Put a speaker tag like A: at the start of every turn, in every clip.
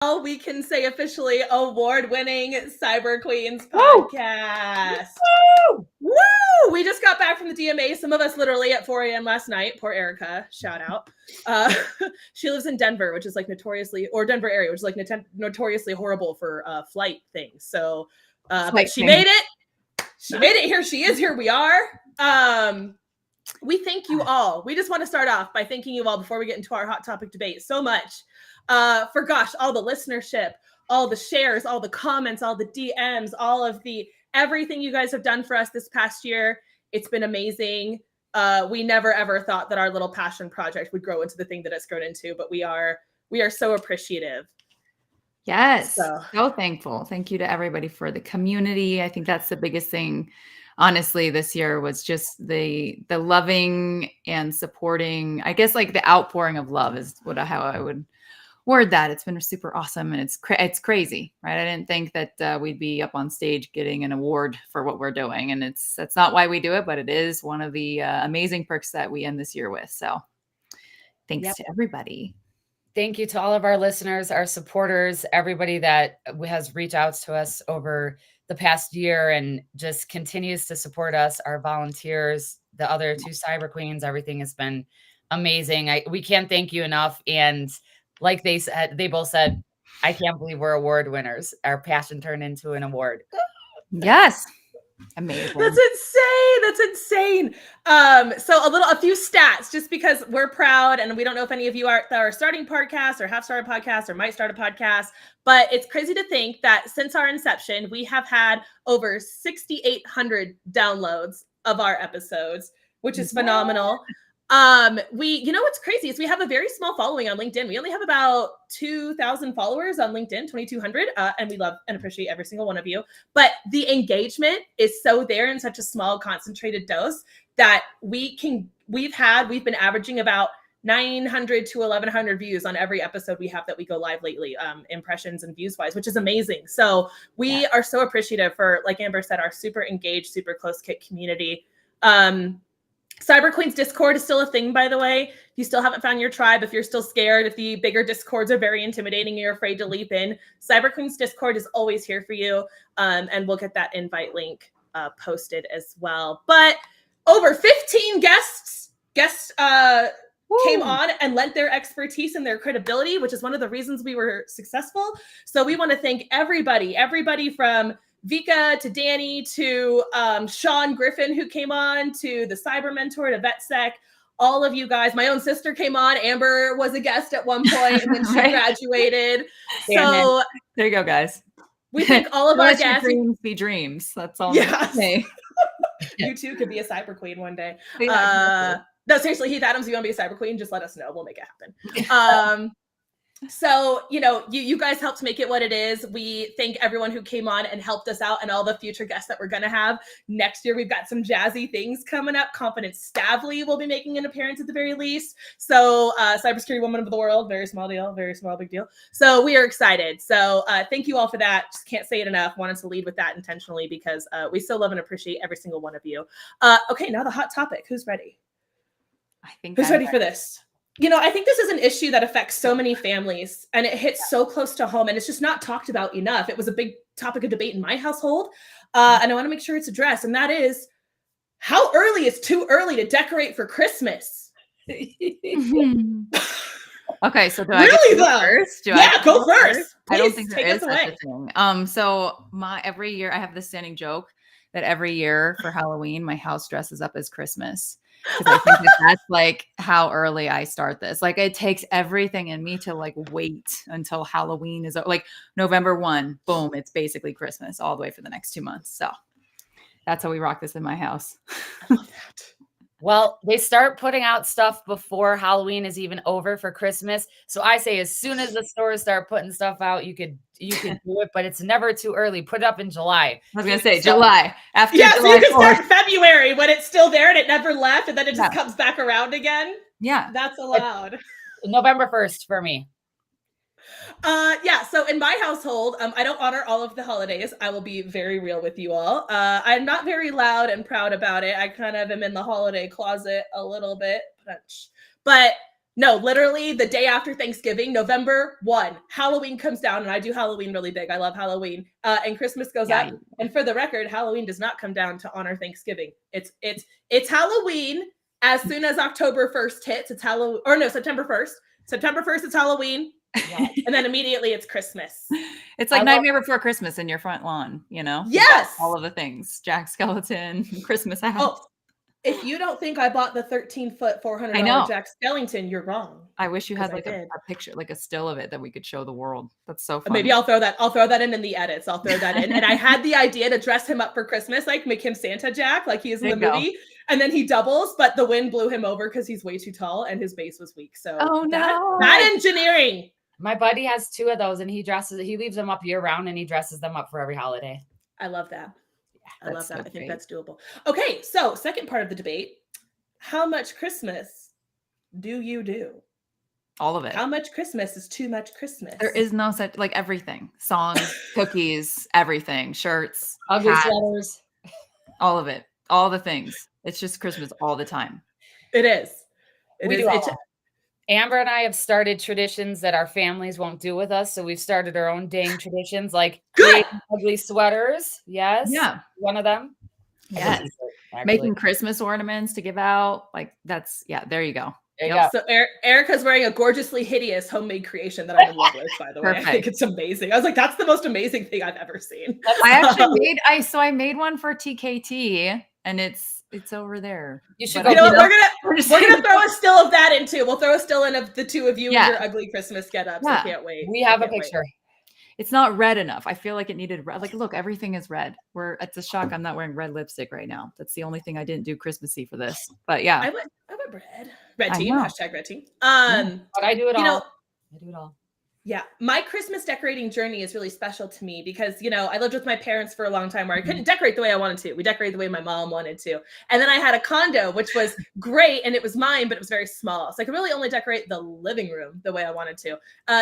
A: We can say officially award-winning Cyber Queens podcast.
B: Woo!
A: Woo! We just got back from the DMA. Some of us literally at 4 a.m. last night. Poor Erica. Shout out. She lives in Denver, which is like notoriously, or Denver area, which is like notoriously horrible for flight things. So, but she made it. She made it here. She is here. We are. We thank you all. We just want to start off by thanking you all before we get into our hot topic debate so much for all the listenership, all the shares, all the comments, all the DMs, all of the everything you guys have done for us this past year. It's been amazing. We never ever thought that our little passion project would grow into the thing that it's grown into, but we are so appreciative.
B: Yes, so thankful. Thank you to everybody for the community. I think that's the biggest thing. Honestly, this year was just the loving and supporting, I guess, like the outpouring of love is how I would word that. It's been super awesome. And it's crazy, right? I didn't think that we'd be up on stage getting an award for what we're doing. And that's not why we do it, but it is one of the amazing perks that we end this year with. So thanks to everybody.
C: Thank you to all of our listeners, our supporters, everybody that has reached out to us over the past year and just continues to support us, our volunteers, the other two Cyber Queens. Everything has been amazing. We can't thank you enough. And like they both said, I can't believe we're award winners. Our passion turned into an award.
B: Yes. Amazing.
A: That's insane. So a few stats, just because we're proud, and we don't know if any of you are starting podcasts or have started podcasts or might start a podcast, but it's crazy to think that since our inception, we have had over 6,800 downloads of our episodes, which is phenomenal. What's crazy is we have a very small following on LinkedIn. We only have about 2,000 followers on LinkedIn, 2,200. And we love and appreciate every single one of you. But the engagement is so there in such a small concentrated dose that we've been averaging about 900 to 1,100 views on every episode we have that we go live lately, impressions and views wise, which is amazing. So we are so appreciative for, like Amber said, our super engaged, super close knit community. Cyber Queens Discord is still a thing, by the way. If you still haven't found your tribe, if you're still scared, if the bigger Discords are very intimidating, you're afraid to leap in, Cyber Queens Discord is always here for you. And we'll get that invite link posted as well. But over 15 guests came on and lent their expertise and their credibility, which is one of the reasons we were successful. So we want to thank everybody from Vika to Danny to Sean Griffin, who came on, to the Cyber Mentor, to VetSec, all of you guys. My own sister came on. Amber was a guest at one point and then she graduated. So
B: there you go, guys.
A: We thank all of our guests.
B: Dreams be dreams. That's all. Yes.
A: You too could be a Cyber Queen one day. No, seriously, Heath Adams, if you want to be a Cyber Queen, just let us know. We'll make it happen. So, you guys helped make it what it is. We thank everyone who came on and helped us out and all the future guests that we're going to have. Next year, we've got some jazzy things coming up. Confidence Stavley will be making an appearance at the very least. So, Cybersecurity Woman of the World, very small deal, very small, big deal. So we are excited. So thank you all for that. Just can't say it enough. Wanted to lead with that intentionally because we so love and appreciate every single one of you. Okay, now the hot topic. Who's ready?
B: I think
A: who's ready for this? I think this is an issue that affects so many families and it hits so close to home and it's just not talked about enough. It was a big topic of debate in my household. And I want to make sure it's addressed. And that is, how early is too early to decorate for Christmas?
B: Okay, so do
A: really
B: I go first?
A: Go first. Please,
B: I don't think there is
A: such
B: a thing. So every year I have this standing joke that every year for Halloween, my house dresses up as Christmas. Because I think that's like how early I start this. Like it takes everything in me to like wait until Halloween is like November 1, boom, it's basically Christmas all the way for the next 2 months. So that's how we rock this in my house.
A: I love that.
C: Well, they start putting out stuff before Halloween is even over for Christmas. So I say as soon as the stores start putting stuff out, you could do it, but it's never too early. Put it up in July.
B: I was going to say July. After
A: July
B: so you
A: can start in February when it's still there and it never left and then it just comes back around again.
B: Yeah.
A: That's allowed.
C: November 1st for me.
A: So in my household, I don't honor all of the holidays. I will be very real with you all. I'm not very loud and proud about it. I kind of am in the holiday closet a little bit, but No, literally the day after Thanksgiving, November 1, Halloween comes down, and I do Halloween really big. I love Halloween. And Christmas goes up. And for the record, Halloween does not come down to honor Thanksgiving. It's Halloween as soon as October 1st hits. It's Halloween, or no, September 1st. September 1st, it's Halloween. Yeah. And then immediately it's Christmas.
B: It's like Nightmare Before Christmas in your front lawn, you know?
A: Yes.
B: All of the things. Jack Skellington, Christmas house. Oh,
A: if you don't think I bought the 13-foot $400 Jack Skellington, you're wrong.
B: I wish you had like a picture, like a still of it that we could show the world. That's so fun.
A: Maybe I'll throw that in the edits. I'll throw that in. And I had the idea to dress him up for Christmas, like make him Santa Jack, like he is in the movie. And then he doubles, but the wind blew him over because he's way too tall and his base was weak. So that engineering.
C: My buddy has 2 of those, and he leaves them up year round, and he dresses them up for every holiday.
A: I love that. I love that. I think that's doable. Okay, so second part of the debate. How much Christmas do you do?
B: All of it.
A: How much Christmas is too much Christmas?
B: There is no such, like everything. Songs, cookies, everything. Shirts,
C: ugly sweaters.
A: All
B: of it. All the things. It's just Christmas all the time.
A: It is.
C: Amber and I have started traditions that our families won't do with us. So we've started our own dang traditions, like ugly sweaters. Yes.
B: Yeah.
C: One of them.
B: Yes. Making Christmas ornaments to give out. Like that's, there you go.
A: So Erica's wearing a gorgeously hideous homemade creation that I'm in love with, by the way. I think it's amazing. I was like, that's the most amazing thing I've ever seen.
B: I actually made one for TKT, and it's over there.
A: You should go. We're gonna throw a still of that in too. We'll throw a still in of the 2 of you with your ugly Christmas get-ups. I can't wait.
C: We have a picture.
B: It's not red enough. I feel like it needed red. Like, look, everything is red. It's a shock I'm not wearing red lipstick right now. That's the only thing I didn't do Christmassy for this. But yeah.
A: I went red. Red team. Hashtag red team.
C: But I do it all. I do it all.
A: Yeah. My Christmas decorating journey is really special to me because, I lived with my parents for a long time where I couldn't decorate the way I wanted to. We decorated the way my mom wanted to. And then I had a condo, which was great. And it was mine, but it was very small. So I could really only decorate the living room the way I wanted to.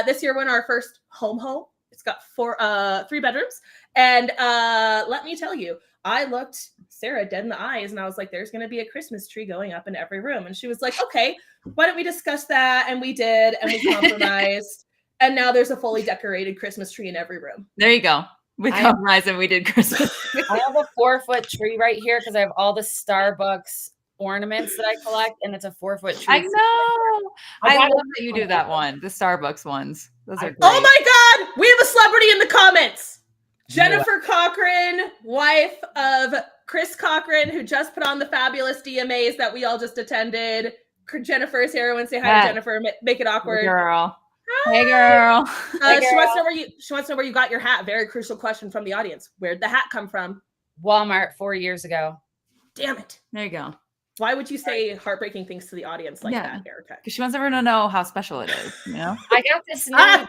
A: This year, when our first home, it's got 3 bedrooms. And let me tell you, I looked Sarah dead in the eyes and I was like, there's going to be a Christmas tree going up in every room. And she was like, okay, why don't we discuss that? And we did, and we compromised. And now there's a fully decorated Christmas tree in every room.
B: There you go. We compromised and we did Christmas.
C: I have a 4-foot tree right here because I have all the Starbucks ornaments that I collect, and it's a 4-foot tree.
B: I know. I love that you do that one. The Starbucks ones. Those are great.
A: Oh my God. We have a celebrity in the comments. Jennifer Cochran, wife of Chris Cochran, who just put on the fabulous DMAs that we all just attended. Jennifer is here. I want to say hi to Jennifer. Make it awkward.
B: Hey, girl. Hey, girl.
A: She wants to know where you got your hat. Very crucial question from the audience. Where'd the hat come from?
C: Walmart 4 years ago.
A: Damn it.
B: There you go.
A: Why would you say heartbreaking things to the audience like that, Erica?
B: Because she wants everyone to know how special it is,
C: I got this new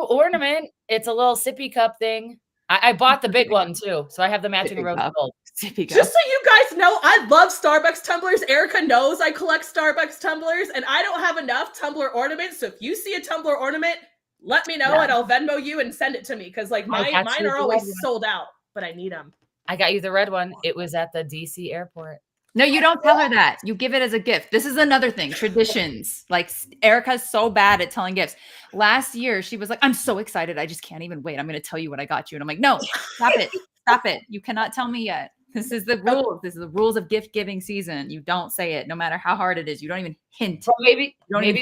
C: ornament. It's a little sippy cup thing. I bought the big one too. So I have the matching rose gold.
A: Just so you guys know, I love Starbucks tumblers. Erica knows I collect Starbucks tumblers and I don't have enough tumbler ornaments. So if you see a tumbler ornament, let me know and I'll Venmo you and send it to me. Cause like mine are always sold out, but I need them.
C: I got you the red one. It was at the DC airport.
B: No, you don't tell her that. You give it as a gift. This is another thing. Traditions. Like Erica's so bad at telling gifts. Last year, she was like, I'm so excited. I just can't even wait. I'm going to tell you what I got you. And I'm like, no, stop it. Stop it. You cannot tell me yet. This is the rules. This is the rules of gift giving season. You don't say it no matter how hard it is. You don't even hint.
C: Well, maybe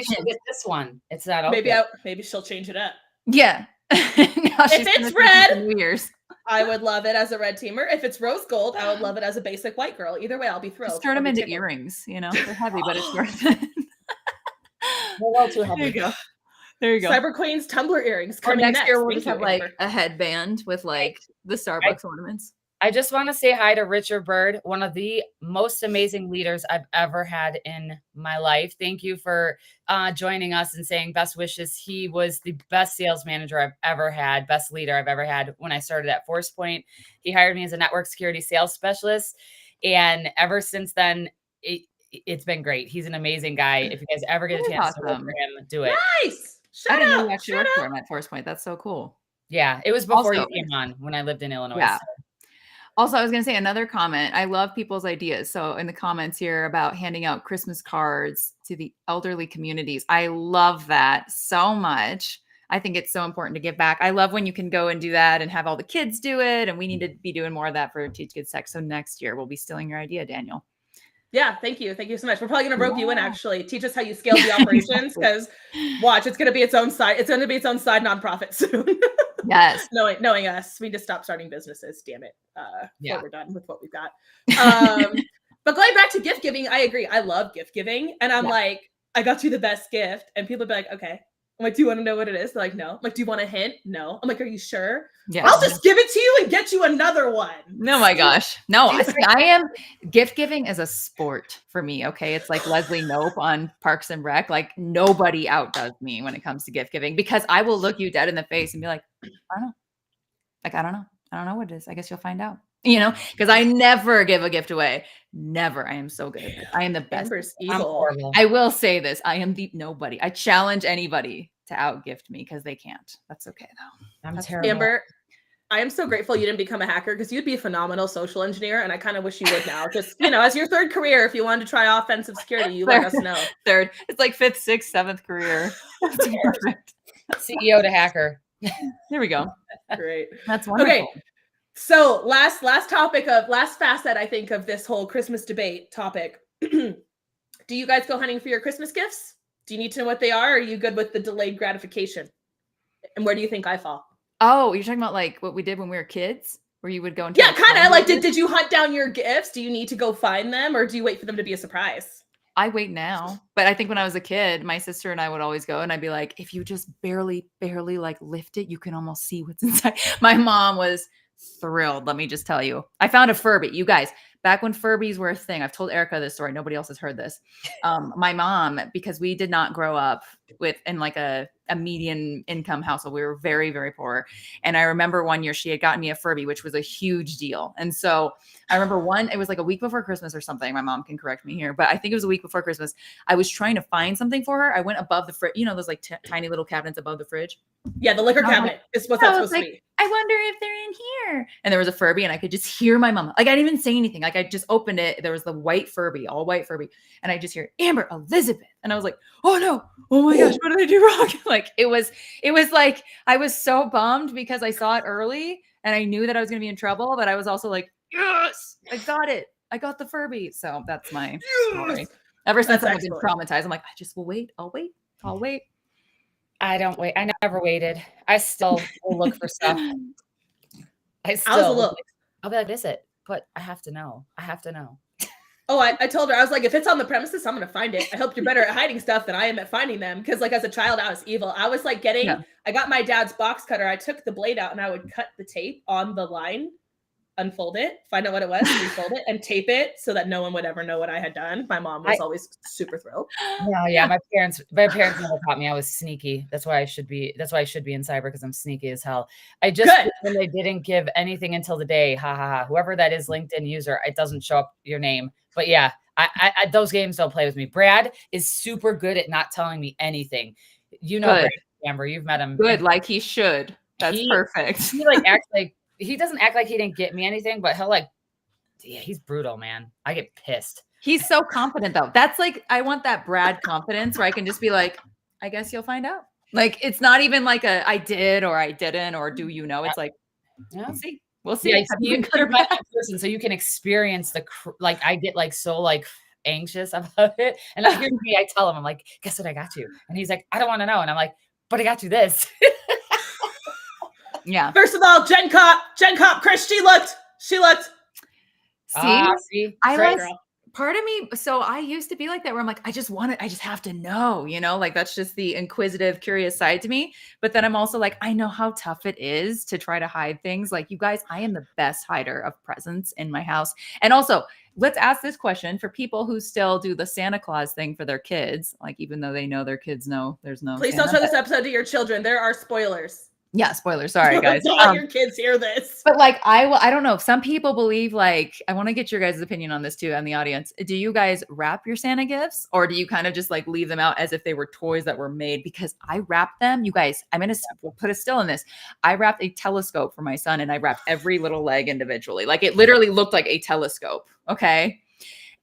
C: she'll get this one. It's not okay.
A: Maybe she'll change it up.
B: Yeah.
A: If it's red, New Year's. I would love it as a red teamer. If it's rose gold, I would love it as a basic white girl. Either way, I'll be thrilled.
B: Just turn them into earrings. They're heavy, but it's worth it.
C: There you go.
B: There you go.
A: Cyber Queen's Tumbler earrings coming
B: next year. We'll just have like a headband with like the Starbucks ornaments.
C: I just want to say hi to Richard Bird, one of the most amazing leaders I've ever had in my life. Thank you for joining us and saying best wishes. He was the best sales manager I've ever had, best leader I've ever had when I started at Force Point. He hired me as a network security sales specialist. And ever since then, it's been great. He's an amazing guy. If you guys ever get a chance to work for him, do it.
A: Nice.
B: I didn't know you actually worked for him at Force Point. That's so cool.
C: Yeah, it was before you came on when I lived in Illinois.
B: Yeah.
C: So.
B: Also, I was going to say another comment. I love people's ideas. So in the comments here about handing out Christmas cards to the elderly communities, I love that so much. I think it's so important to give back. I love when you can go and do that and have all the kids do it. And we need to be doing more of that for Teach Kids Tech. So next year we'll be stealing your idea, Daniel.
A: Yeah, thank you. Thank you so much. We're probably going to rope you in, actually. Teach us how you scale the operations, because watch, it's going to be its own side. It's going to be its own side nonprofit soon.
B: Yes.
A: Knowing us, we need to stop starting businesses. Damn it. Before we're done with what we've got. But going back to gift giving, I agree. I love gift giving. And I'm like, I got you the best gift. And people be like, okay. I'm like, do you want to know what it is? They're like, no. I'm like, do you want a hint? No. I'm like, are you sure? Yeah. I'll just give it to you and get you another one.
B: Oh my gosh. No, I am gift giving as a sport for me. Okay. It's like Leslie Knope on Parks and Rec. Like nobody outdoes me when it comes to gift giving, because I will look you dead in the face and be like, I don't know. Like, I don't know. I don't know what it is. I guess you'll find out, because I never give a gift away. Never. I am so good. I am the best.
A: Amber's evil.
B: I will say this. I am nobody. I challenge anybody to outgift me because they can't. That's okay though.
C: I'm terrible.
A: Amber, I am so grateful you didn't become a hacker, because you'd be a phenomenal social engineer. And I kind of wish you would now. Just, as your third career, if you wanted to try offensive security, you let us know.
B: Third. It's like 5th, 6th, 7th career. That's perfect.
C: CEO to hacker.
B: There we go.
A: Great.
B: That's wonderful.
A: Okay. So last facet, I think, of this whole Christmas debate topic. Do you guys go hunting for your Christmas gifts? Do you need to know what they are? Or are you good with the delayed gratification? And where do you think I fall?
B: Oh, you're talking about like what we did when we were kids, where you would go and
A: kind of like, did you hunt down your gifts? Do you need to go find them, or do you wait for them to be a surprise?
B: I wait now, but I think when I was a kid, my sister and I would always go, and I'd be like, if you just barely like lift it, you can almost see what's inside. My mom was thrilled. Let me just tell you, I found a Furby. You guys, back when Furbies were a thing, I've told Erica this story. Nobody else has heard this. My mom, because we did not grow up in like a median income household. We were very, very poor. And I remember one year she had gotten me a Furby, which was a huge deal. And so I remember it was like a week before Christmas or something. My mom can correct me here, but I think it was a week before Christmas. I was trying to find something for her. I went above the fridge, those like tiny little cabinets above the fridge.
A: Yeah, the liquor cabinet is what that's supposed to be.
B: I wonder if they're in here. And there was a Furby, and I could just hear my mom. Like, I didn't even say anything. Like, I just opened it. There was the white Furby, all white Furby. And I just hear, Amber, Elizabeth. And I was like, oh no. Oh my gosh, what did I do wrong? Like, it was like, I was so bummed because I saw it early and I knew that I was going to be in trouble, but I was also like, yes, I got it. I got the Furby. So that's my story. Ever since I've been traumatized, I'm like, I just will wait. I'll wait.
C: I don't wait. I never waited. I still will look for stuff. I'll be like, is it? But I have to know.
A: Oh, I told her, I was like, if it's on the premises, I'm going to find it. I hope you're better at hiding stuff than I am at finding them. Because like as a child, I was evil. I was like I got my dad's box cutter. I took the blade out and I would cut the tape on the line, unfold it, find out what it was, refold it, and tape it so that no one would ever know what I had done. My mom was always super thrilled.
C: Yeah. My parents never taught me I was sneaky. That's why I should be in cyber, because I'm sneaky as hell. I just when they didn't give anything until the day. Ha ha ha. Whoever that is, LinkedIn user, it doesn't show up your name. But yeah, I those games don't play with me. Brad is super good at not telling me anything. Brad, Amber, you've met him.
B: Good, like he should. That's perfect.
C: He like acts like he doesn't act like he didn't get me anything, but he'll he's brutal, man. I get pissed.
B: He's so confident though. That's like, I want that Brad confidence where I can just be like, I guess you'll find out. Like, it's not even like I did or I didn't, or do you know? It's like, we'll see.
C: Yeah, you're my person, so you can experience I get so anxious about it. And here's me, I tell him, I'm like, guess what I got you? And he's like, I don't want to know. And I'm like, but I got you this.
B: Yeah.
A: First of all, Gen Cop, Chris, she looked.
B: See, I was part of me. So I used to be like that, where I'm like, I just have to know, like that's just the inquisitive, curious side to me. But then I'm also like, I know how tough it is to try to hide things. Like, you guys, I am the best hider of presents in my house. And also, let's ask this question for people who still do the Santa Claus thing for their kids. Like, even though they know their kids know there's no.
A: Please
B: Santa,
A: don't show this episode to your children. There are spoilers.
B: Yeah, spoiler. Sorry, guys.
A: Don't let your kids hear this.
B: But like, I don't know. Some people believe, like, I want to get your guys' opinion on this too, and the audience. Do you guys wrap your Santa gifts, or do you kind of just like leave them out as if they were toys that were made? Because I wrap them. You guys, I'm gonna put a still in this. I wrapped a telescope for my son, and I wrapped every little leg individually. Like, it literally looked like a telescope. Okay,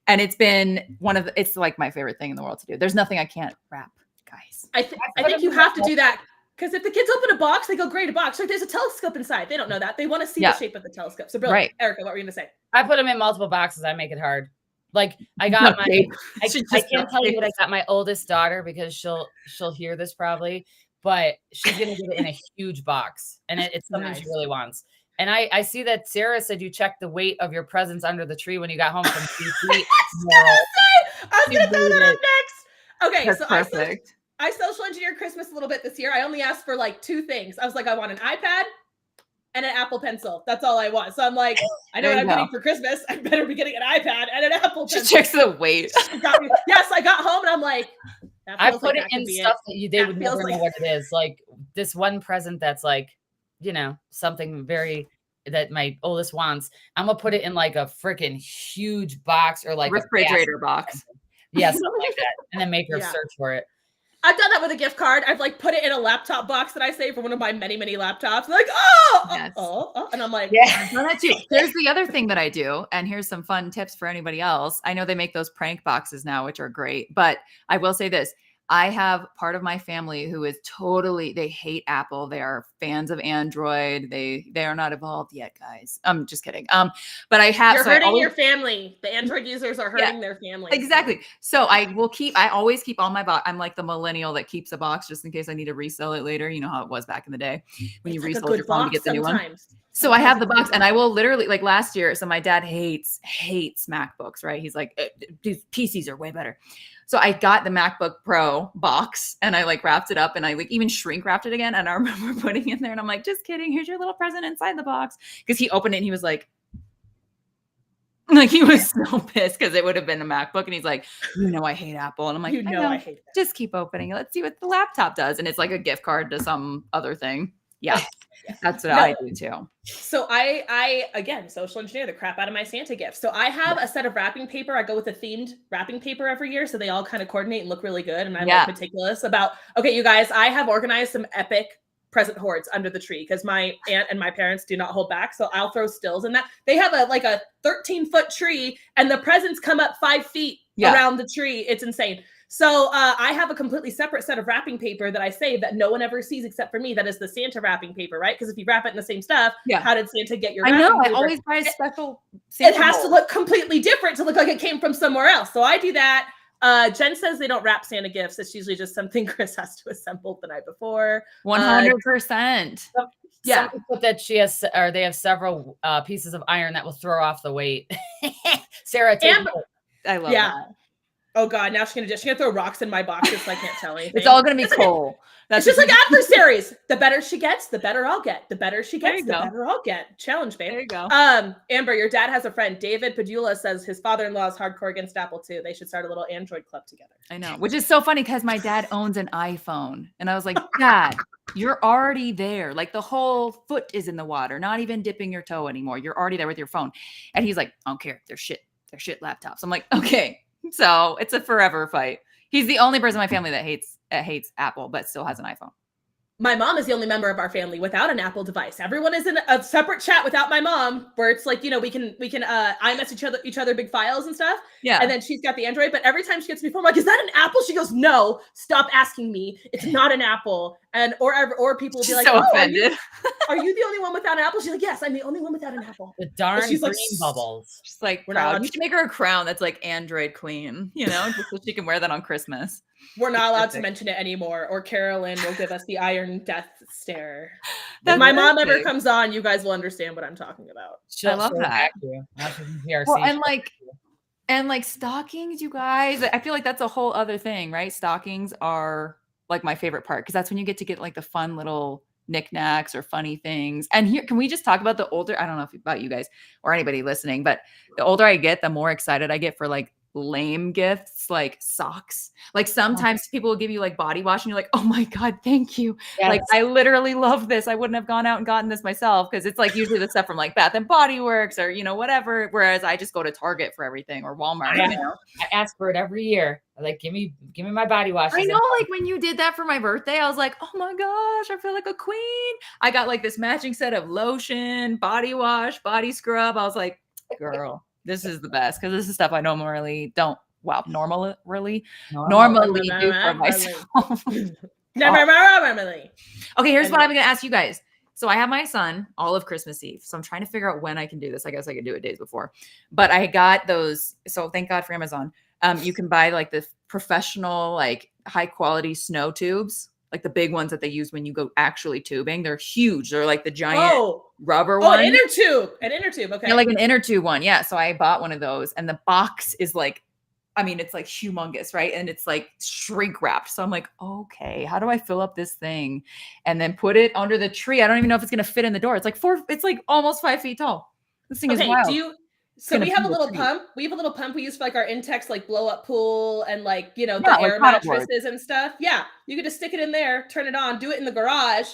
B: and it's been it's like my favorite thing in the world to do. There's nothing I can't wrap, guys.
A: I think you have to do that. Because if the kids open a box, they go, great, a box. Like, there's a telescope inside. They don't know that. They want to see the shape of the telescope. So, brilliant. Right. Erica, what were you going to say?
C: I put them in multiple boxes. I make it hard. Like, I got I can't tell you what I got my oldest daughter, because she'll hear this probably, but she's going to get it in a huge box. And it's something she really wants. And I see that Sarah said you checked the weight of your presents under the tree when you got home from DC.
A: I was going to throw that up next. Okay,
B: that's so perfect.
A: I social engineered Christmas a little bit this year. I only asked for like 2 things. I was like, I want an iPad and an Apple Pencil. That's all I want. So I'm like, I know what I'm getting for Christmas. I better be getting an iPad and an Apple Pencil.
B: She checks the weight.
A: Yes, I got home and I'm like,
C: I put it in stuff that they would never know what it is. Like this one present that's like, you know, something very that my oldest wants. I'm gonna put it in like a freaking huge box, or like
B: refrigerator box.
C: Yeah, something like that, and then make her search for it.
A: I've done that with a gift card. I've like put it in a laptop box that I saved for one of my many, many laptops. Like, and I'm like,
B: I've done that too. There's the other thing that I do, and here's some fun tips for anybody else. I know they make those prank boxes now, which are great, but I will say this. I have part of my family who is they hate Apple. They are fans of Android. They are not evolved yet, guys. I'm just kidding. But I have.
A: You're hurting your family. The Android users are hurting their family.
B: Exactly. So I always keep all my box. I'm like the millennial that keeps a box just in case I need to resell it later. You know how it was back in the day when you resold your phone to get the new one. So I have the box, and I will literally, like last year. So my dad hates MacBooks, right? He's like, these PCs are way better. So I got the MacBook Pro box, and I like wrapped it up, and I like even shrink wrapped it again. And I remember putting it in there, and I'm like, just kidding. Here's your little present inside the box. Because he opened it and he was like he was so pissed because it would have been a MacBook. And he's like, I hate Apple. And I'm like, I hate it. Just keep opening it. Let's see what the laptop does. And it's like a gift card to some other thing. Yeah. That's what I do too.
A: So I again social engineer the crap out of my Santa gifts. So I have a set of wrapping paper. I go with a themed wrapping paper every year, so they all kind of coordinate and look really good. And I'm like meticulous about. Okay, you guys, I have organized some epic present hoards under the tree because my aunt and my parents do not hold back. So I'll throw stills in that. They have a 13-foot tree, and the presents come up 5 feet around the tree. It's insane. So I have a completely separate set of wrapping paper that I save that no one ever sees except for me. That is the Santa wrapping paper, right? Because if you wrap it in the same stuff, how did Santa get your?
B: I know.
A: Paper?
B: I always buy a special. Santa
A: it has to look completely different to look like it came from somewhere else. So I do that. Jen says they don't wrap Santa gifts. It's usually just something Chris has to assemble the night before.
B: 100%.
C: Yeah, put that she has, or they have several pieces of iron that will throw off the weight. Sarah,
B: I love that.
A: Oh God! Now she's gonna throw rocks in my boxes, so I can't tell anything.
B: It's all gonna be coal.
A: It's just like adversaries. The better she gets, the better I'll get. The better she gets, the better I'll get. Challenge, babe.
B: There you go.
A: Amber, your dad has a friend. David Padula says his father-in-law is hardcore against Apple too. They should start a little Android club together.
B: I know, which is so funny because my dad owns an iPhone, and I was like, Dad, you're already there. Like the whole foot is in the water, not even dipping your toe anymore. You're already there with your phone, and he's like, I don't care. They're shit laptops. I'm like, okay. So it's a forever fight. He's the only person in my family that hates Apple, but still has an iPhone.
A: My mom is the only member of our family without an Apple device. Everyone is in a separate chat without my mom, where it's like, we can iMessage each other big files and stuff.
B: Yeah.
A: And then she's got the Android, but every time she gets me phone, I'm like, is that an Apple? She goes, no, stop asking me. It's not an Apple. And or people will be like,
B: so offended.
A: Are you the only one without an Apple? She's like, yes, I'm the only one without an Apple.
C: The darn green bubbles.
B: She's like, proud. You should make her a crown that's like Android queen, just so she can wear that on Christmas.
A: We're not allowed to mention it anymore, or Carolyn will give us the iron death stare. If my mom ever comes on, you guys will understand what I'm talking about.
B: I love that. Well, and like stockings, you guys. I feel like that's a whole other thing, right? Stockings are like my favorite part because that's when you get to get like the fun little knickknacks or funny things. And here, can we just talk about the older? I don't know about you guys or anybody listening, but the older I get, the more excited I get for like lame gifts like socks. Like sometimes people will give you like body wash and you're like, oh my God, thank you.
C: Yes.
B: Like I literally love this. I wouldn't have gone out and gotten this myself because it's like usually the stuff from like Bath and Body Works or, you know, whatever. Whereas I just go to Target for everything or Walmart.
C: I know. I ask for it every year. Like, give me my body wash.
B: I know, like when you did that for my birthday, I was like, oh my gosh, I feel like a queen. I got like this matching set of lotion, body wash, body scrub. I was like, girl, this is the best because this is stuff I normally don't. Wow, normally do for myself.
A: Normally.
B: Okay, here's what I'm going to ask you guys. So I have my son all of Christmas Eve. So I'm trying to figure out when I can do this. I guess I could do it days before. But I got those. So thank God for Amazon. You can buy like the professional, like high quality snow tubes, like the big ones that they use when you go actually tubing. They're huge. They're like the giant rubber one.
A: An inner tube. Okay.
B: Yeah, like an inner tube one. Yeah. So I bought one of those and the box is like, I mean, it's like humongous, right? And it's like shrink wrapped. So I'm like, okay, how do I fill up this thing and then put it under the tree? I don't even know if it's going to fit in the door. It's like almost 5 feet tall. This thing is wild.
A: So we have a little pump. We have a little pump we use for like our Intex, like blow up pool and like, you know, the air mattresses and stuff. Yeah. You could just stick it in there, turn it on, do it in the garage,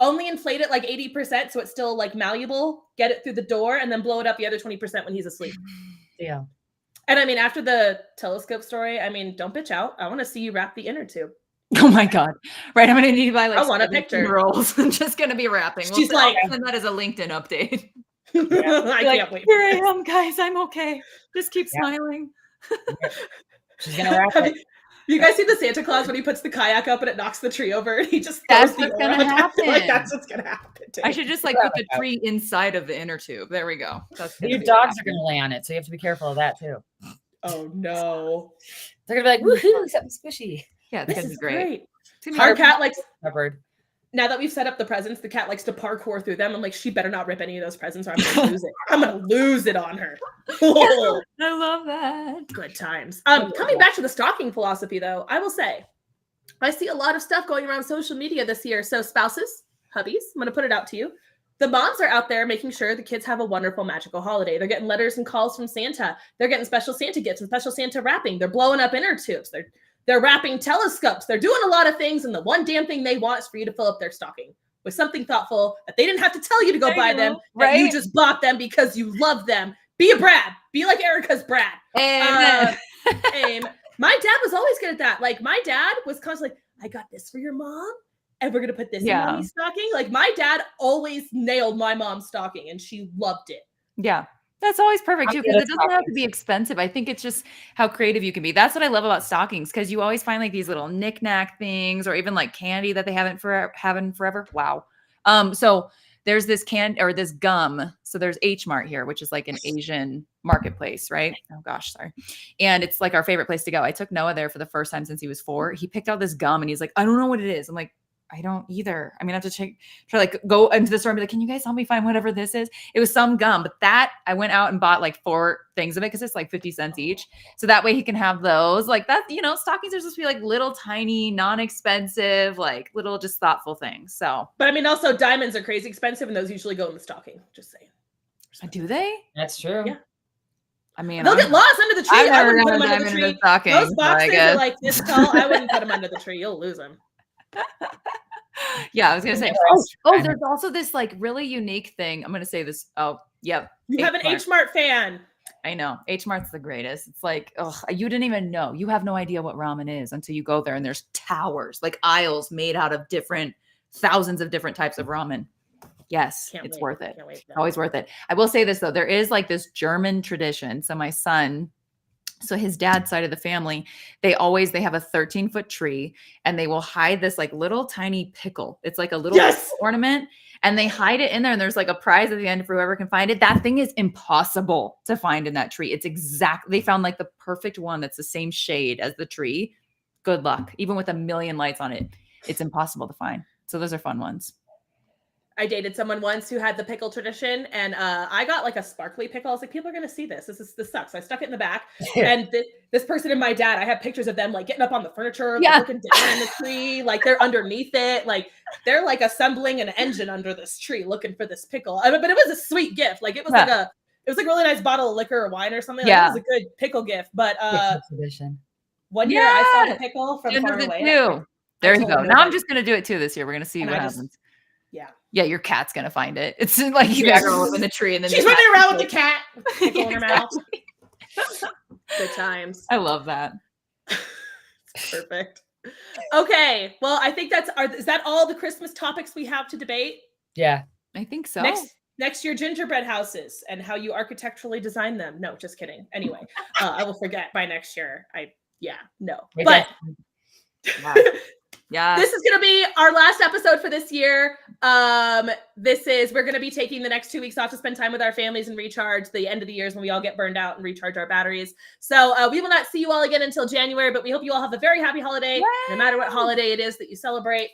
A: only inflate it like 80%. So it's still like malleable, get it through the door and then blow it up the other 20% when he's asleep.
C: Yeah.
A: And I mean, after the telescope story, I mean, don't bitch out. I want to see you wrap the inner tube.
B: Oh my God. Right. I'm going to need to buy like
A: I want a picture.
B: Rolls. I'm just going to be wrapping.
A: She's like,
B: send that as a LinkedIn update.
A: I can't wait.
B: Here I am, guys. I'm okay. Just keep smiling.
C: She's gonna wrap it.
A: You guys see the Santa Claus when he puts the kayak up and it knocks the tree over and he just
B: that's what's gonna happen.
A: Like that's what's gonna happen.
B: I should just like put the tree inside of the inner tube. There we go.
C: Your dogs are gonna lay on it, so you have to be careful of that too.
A: Oh no.
C: They're gonna be like, woohoo, something squishy.
B: Yeah, it's gonna be great.
A: Our cat likes
C: covered.
A: Now that we've set up the presents, the cat likes to parkour through them. I'm like, she better not rip any of those presents or I'm gonna lose it. I'm gonna lose it on her.
B: I love that.
A: Good times. Coming back to the stocking philosophy though, I will say, I see a lot of stuff going around social media this year. So spouses, hubbies, I'm gonna put it out to you. The moms are out there making sure the kids have a wonderful, magical holiday. They're getting letters and calls from Santa. They're getting special Santa gifts and special Santa wrapping. They're blowing up inner tubes. They're wrapping telescopes. They're doing a lot of things. And the one damn thing they want is for you to fill up their stocking with something thoughtful that they didn't have to tell you to go buy them. Right? That you just bought them because you love them. Be a Brad. Be like Erica's Brad.
B: Amen.
A: My dad was always good at that. Like my dad was constantly like, I got this for your mom. And we're going to put this in mommy's stocking. Like my dad always nailed my mom's stocking and she loved it.
B: Yeah. That's always perfect too, because it doesn't have to be expensive. I think it's just how creative you can be. That's what I love about stockings, because you always find like these little knick-knack things or even like candy that they haven't forever. Wow. So there's this this gum. So there's H Mart here, which is like an Asian marketplace, right? Oh gosh, sorry. And it's like our favorite place to go. I took Noah there for the first time since he was 4. He picked out this gum and he's like, I don't know what it is. I'm like, I don't either. I mean, I have to try like go into the store and be like, can you guys help me find whatever this is? It was some gum, but that I went out and bought like 4 things of it because it's like 50 cents each. So that way he can have those. Like that, you know, stockings are supposed to be like little tiny, non-expensive, like little just thoughtful things. So,
A: but I mean, also diamonds are crazy expensive and those usually go in the stocking. Just saying.
B: Do they?
C: That's true.
A: Yeah.
B: I mean,
A: they'll get lost under the tree. I wouldn't put them under the tree.
B: Stocking,
A: those boxes are like this tall. I wouldn't put them under the tree. You'll lose them.
B: Yeah, I was gonna say. There's also this like really unique thing. I'm gonna say this. Oh, yep.
A: You have an H Mart fan.
B: I know. H Mart's the greatest. It's like, you didn't even know. You have no idea what ramen is until you go there and there's towers, like aisles made out of thousands of different types of ramen. Yes, it's worth it. Always worth it. I will say this though. There is like this German tradition. So my son, so his dad's side of the family, they have a 13-foot tree and they will hide this like little tiny pickle. It's like a little ornament and they hide it in there and there's like a prize at the end for whoever can find it. That thing is impossible to find in that tree. They found like the perfect one that's the same shade as the tree. Good luck. Even with a million lights on it, it's impossible to find. So those are fun ones.
A: I dated someone once who had the pickle tradition and I got like a sparkly pickle. I was like, people are going to see this. This sucks. So I stuck it in the back and this person and my dad, I have pictures of them like getting up on the furniture, like, looking down in the tree, like they're underneath it. Like they're like assembling an engine under this tree looking for this pickle. I mean, but it was a sweet gift. Like it was It was like a really nice bottle of liquor or wine or something.
B: Yeah.
A: Like, it was a good pickle gift. But
C: Tradition.
A: one year I saw the pickle from far away.
B: Too. There you go. Now I'm just gonna do it too this year. We're gonna see what happens.
A: Yeah.
B: Yeah, your cat's gonna find it. It's like you
A: Yeah.
B: grow up in the tree and then
A: she's running around with the cat pickle in her mouth. Good times.
B: I love that.
A: Perfect. Okay. Well, I think is that all the Christmas topics we have to debate?
C: Yeah.
B: I think so.
A: Next year, gingerbread houses and how you architecturally design them. No, just kidding. Anyway, I will forget by next year. But
B: yeah,
A: this is going to be our last episode for this year. We're going to be taking the next 2 weeks off to spend time with our families and recharge. The end of the year is when we all get burned out and recharge our batteries. So we will not see you all again until January, but we hope you all have a very happy holiday, no matter what holiday it is that you celebrate.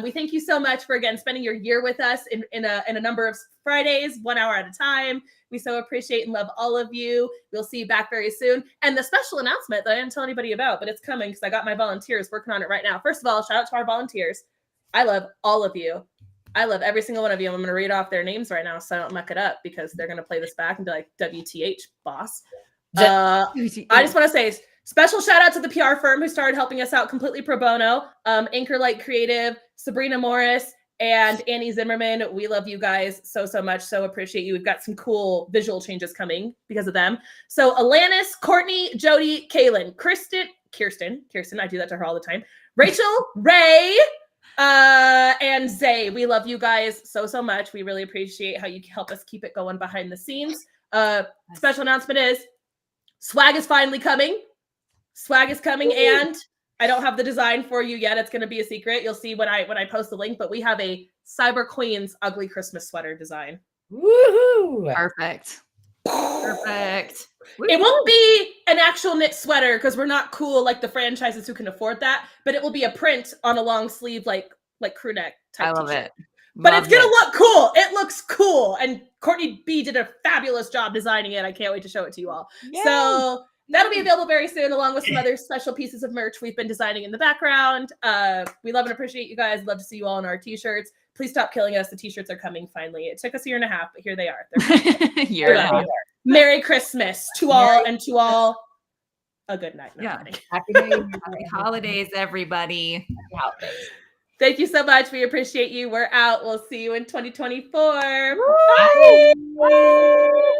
A: We thank you so much for, again, spending your year with us in a number of Fridays, 1 hour at a time. We so appreciate and love all of you. We'll see you back very soon. And the special announcement that I didn't tell anybody about, but it's coming because I got my volunteers working on it right now. First of all, shout out to our volunteers. I love all of you. I love every single one of you. I'm going to read off their names right now so I don't muck it up because they're going to play this back and be like, WTH, boss. I just want to say special shout out to the PR firm who started helping us out completely pro bono. Anchor Light Creative, Sabrina Morris, and Annie Zimmerman. We love you guys so much. So appreciate you. We've got some cool visual changes coming because of them. So Alanis, Courtney, Jody, Kaylin, Kirsten, I do that to her all the time. Rachel, Ray, and Zay. We love you guys so much. We really appreciate how you help us keep it going behind the scenes. Special announcement is swag is finally coming. Swag is coming. Ooh. And I don't have the design for you yet. It's going to be a secret. You'll see when I post the link, but we have a Cyber Queens ugly Christmas sweater design.
C: Woohoo!
B: Perfect.
A: It won't be an actual knit sweater because we're not cool like the franchises who can afford that, but it will be a print on a long sleeve like crew neck type. I love
B: it.
A: But it's going to look cool. It looks cool. And Courtney B did a fabulous job designing it. I can't wait to show it to you all. Yay. So that'll be available very soon, along with some other special pieces of merch we've been designing in the background. We love and appreciate you guys. Love to see you all in our t-shirts. Please stop killing us. The t-shirts are coming finally. It took us a year and a half, but here they are. Merry Christmas to all, and to all a good night.
B: Happy New Year. Happy holidays, everybody.
C: Happy holidays.
A: Thank you so much. We appreciate you. We're out. We'll see you in 2024.
C: Bye. Bye.